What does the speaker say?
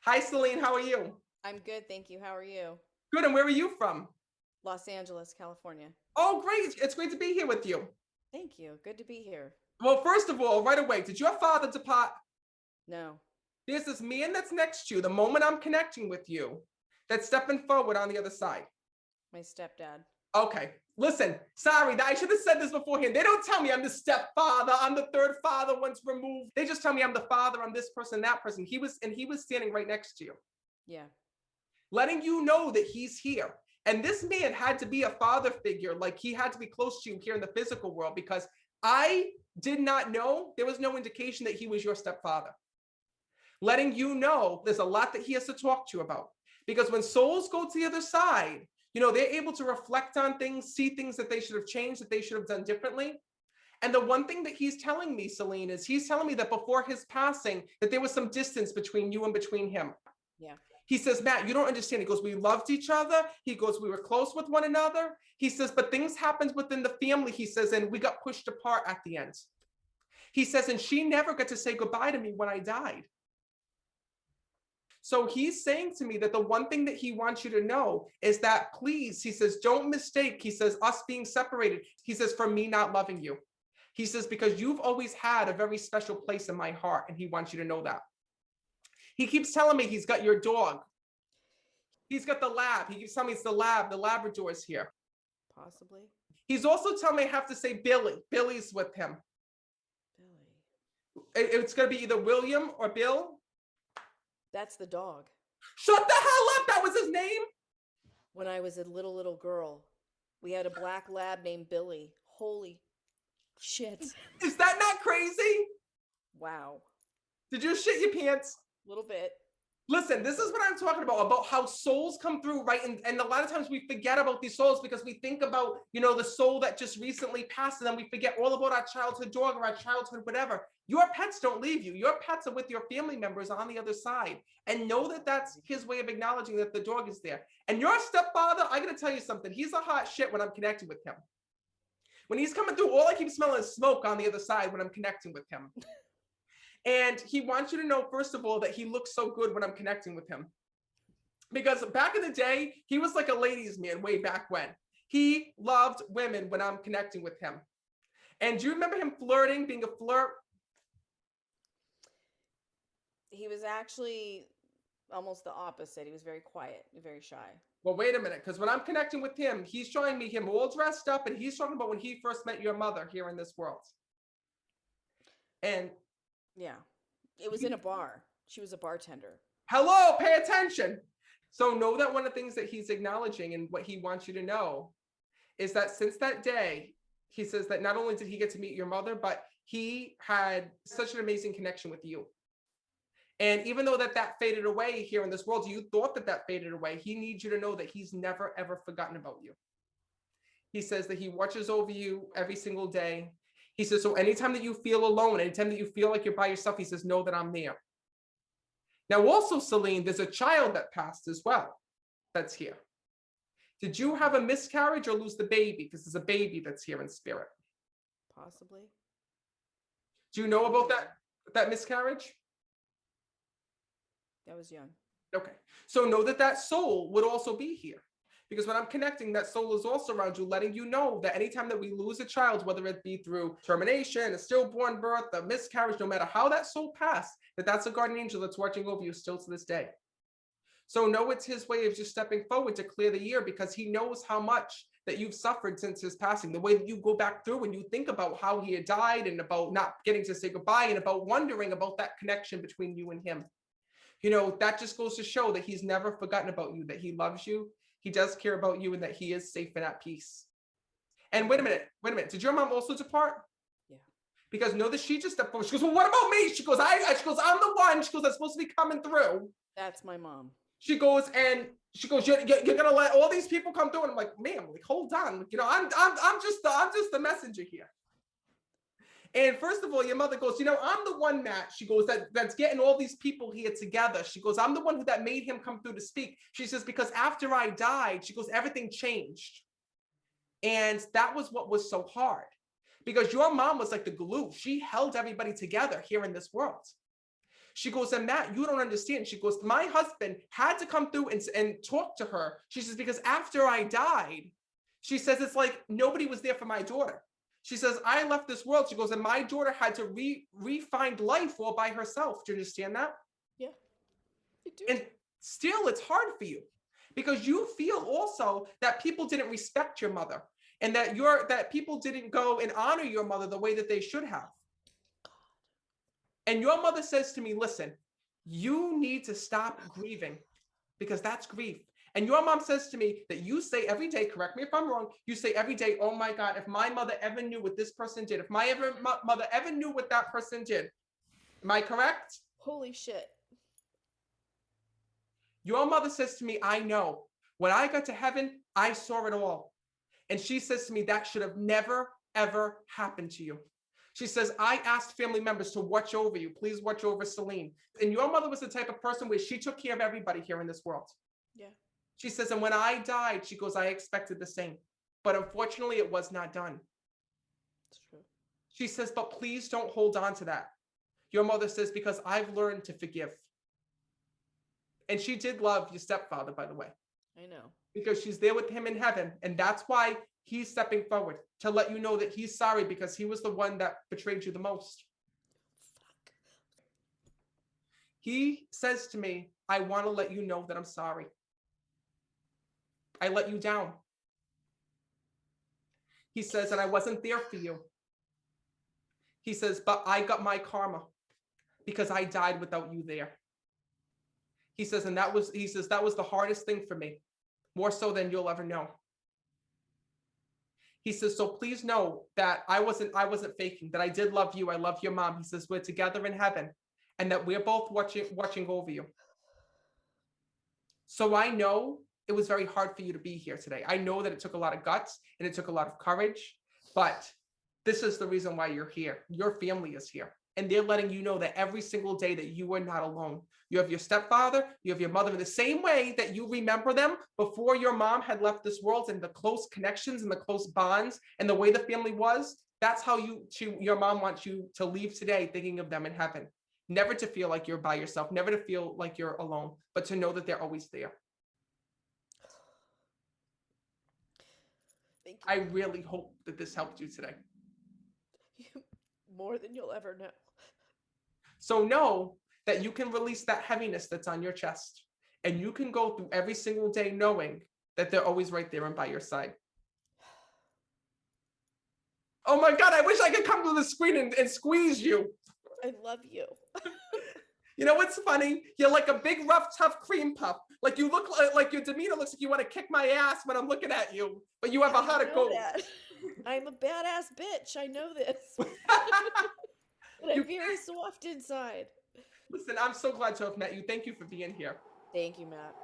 Hi, Celine. How are you? I'm good, thank you. How are you? Good. And where are you from? Los Angeles, California. Oh, great. It's great to be here with you. Thank you. Good to be here. Well, first of all, right away, did your father depart? No, There's this man that's next to you. The moment I'm connecting with you, that's stepping forward on the other side. my stepdad. Okay. Listen, sorry, I should have said this beforehand. They don't tell me I'm the stepfather, I'm the third father once removed. They just tell me I'm the father, I'm this person, that person. He was standing right next to you, Yeah, letting you know that he's here. And this man had to be a father figure, like he had to be close to you here in the physical world, because I did not know, there was no indication that he was your stepfather. Letting you know there's a lot that he has to talk to you about. Because when souls go to the other side, they're able to reflect on things, see things that they should have changed, that they should have done differently. And the one thing that he's telling me, Celine, is he's telling me that before his passing, that there was some distance between you and between him. yeah. He says, Matt, you don't understand. He goes, we loved each other. He goes, we were close with one another. He says, but things happened within the family, he says, and we got pushed apart at the end. He says, and she never got to say goodbye to me when I died. So he's saying to me that the one thing that he wants you to know is that, please, he says, don't mistake, he says, us being separated. He says, for me not loving you. He says, because you've always had a very special place in my heart, and he wants you to know that. He keeps telling me he's got your dog. He's got the lab. He keeps telling me it's the lab. The Labrador is here. Possibly. He's also telling me I have to say Billy. Billy's with him. Billy. It's going to be either William or Bill. That's the dog. Shut the hell up. That was his name. When I was a little girl, we had a black lab named Billy. Holy shit. Is that not crazy? Wow. Did you shit your pants? A little bit. Listen, this is what I'm talking about how souls come through, right? And a lot of times we forget about these souls because we think about, the soul that just recently passed, and then we forget all about our childhood dog or our childhood whatever. Your pets don't leave you. Your pets are with your family members on the other side. And know that that's his way of acknowledging that the dog is there. And your stepfather, I got to tell you something. He's a hot shit when I'm connecting with him. When he's coming through, all I keep smelling is smoke on the other side when I'm connecting with him. And he wants you to know, first of all, that he looks so good when I'm connecting with him. Because back in the day, he was like a ladies' man way back when. He loved women when I'm connecting with him. And do you remember him flirting, being a flirt? He was actually almost the opposite. He was very quiet, very shy. Well, wait a minute, because when I'm connecting with him, he's showing me him all dressed up, and he's talking about when he first met your mother here in this world. And Yeah. It was in a bar. She was a bartender. hello, pay attention. So know that one of the things that he's acknowledging and what he wants you to know is that since that day, he says that not only did he get to meet your mother, but he had such an amazing connection with you. And even though that faded away here in this world, you thought that faded away, he needs you to know that he's never, ever forgotten about you. He says that he watches over you every single day. He says, so anytime that you feel alone, anytime that you feel like you're by yourself, he says, know that I'm there. Now, also, Celine, there's a child that passed as well that's here. Did you have a miscarriage or lose the baby? Because there's a baby that's here in spirit. Possibly. Do you know about that miscarriage? I was young. Okay. So know that soul would also be here. Because when I'm connecting, that soul is also around you, letting you know that anytime that we lose a child, whether it be through termination, a stillborn birth, a miscarriage, no matter how that soul passed, that's a guardian angel that's watching over you still to this day. So know it's his way of just stepping forward to clear the year, because he knows how much that you've suffered since his passing. The way that you go back through and you think about how he had died and about not getting to say goodbye and about wondering about that connection between you and him. That just goes to show that he's never forgotten about you, that he loves you, he does care about you, and that he is safe and at peace. And wait a minute. Did your mom also depart? Yeah. Because know that she just stepped forward. She goes, well, what about me? She goes, I'm the one. She goes, that's supposed to be coming through. That's my mom. She goes, you're gonna let all these people come through, and I'm like, ma'am, like, hold on, I'm just the messenger here. And first of all, your mother goes, I'm the one, Matt. She goes, that's getting all these people here together. She goes, I'm the one that made him come through to speak. She says, because after I died, she goes, everything changed. And that was what was so hard, because your mom was like the glue. She held everybody together here in this world. She goes, and Matt, you don't understand. She goes, my husband had to come through and talk to her. She says, because after I died, she says, it's like nobody was there for my daughter. She says, I left this world. She goes, and my daughter had to re-find life all by herself. Do you understand that? Yeah, I do. And still, it's hard for you because you feel also that people didn't respect your mother and that people didn't go and honor your mother the way that they should have. And your mother says to me, listen, you need to stop grieving because that's grief. And your mom says to me that you say every day, correct me if I'm wrong, you say every day, oh my God, if my mother ever knew what this person did, if my mother ever knew what that person did. Am I correct? Holy shit. Your mother says to me, I know. When I got to heaven, I saw it all. And she says to me, that should have never, ever happened to you. She says, I asked family members to watch over you. Please watch over Celine. And your mother was the type of person where she took care of everybody here in this world. Yeah. She says, and when I died, she goes, I expected the same. But unfortunately, it was not done. It's true. She says, but please don't hold on to that. Your mother says, because I've learned to forgive. And she did love your stepfather, by the way. I know. Because she's there with him in heaven. And that's why he's stepping forward to let you know that he's sorry because he was the one that betrayed you the most. Fuck. He says to me, I want to let you know that I'm sorry. I let you down. He says, and I wasn't there for you. He says, but I got my karma because I died without you there. He says, and that was the hardest thing for me, more so than you'll ever know. He says, so please know that I wasn't faking, that I did love you. I love your mom. He says, we're together in heaven and that we're both watching over you. So I know it was very hard for you to be here today. I know that it took a lot of guts and it took a lot of courage, but this is the reason why you're here. Your family is here. And they're letting you know that every single day that you are not alone. You have your stepfather, you have your mother in the same way that you remember them before your mom had left this world and the close connections and the close bonds and the way the family was. That's how your mom wants you to leave today thinking of them in heaven. Never to feel like you're by yourself, never to feel like you're alone, but to know that they're always there. Thank you. I really hope that this helped you today. More than you'll ever know. So know that you can release that heaviness that's on your chest and you can go through every single day knowing that they're always right there and by your side. Oh my God, I wish I could come to the screen and squeeze you. I love you. You know what's funny? You're like a big, rough, tough cream puff. Like you look like your demeanor looks like you want to kick my ass when I'm looking at you, but you have a heart of gold. I'm a badass bitch. I know this. But I'm very soft inside. Listen, I'm so glad to have met you. Thank you for being here. Thank you, Matt.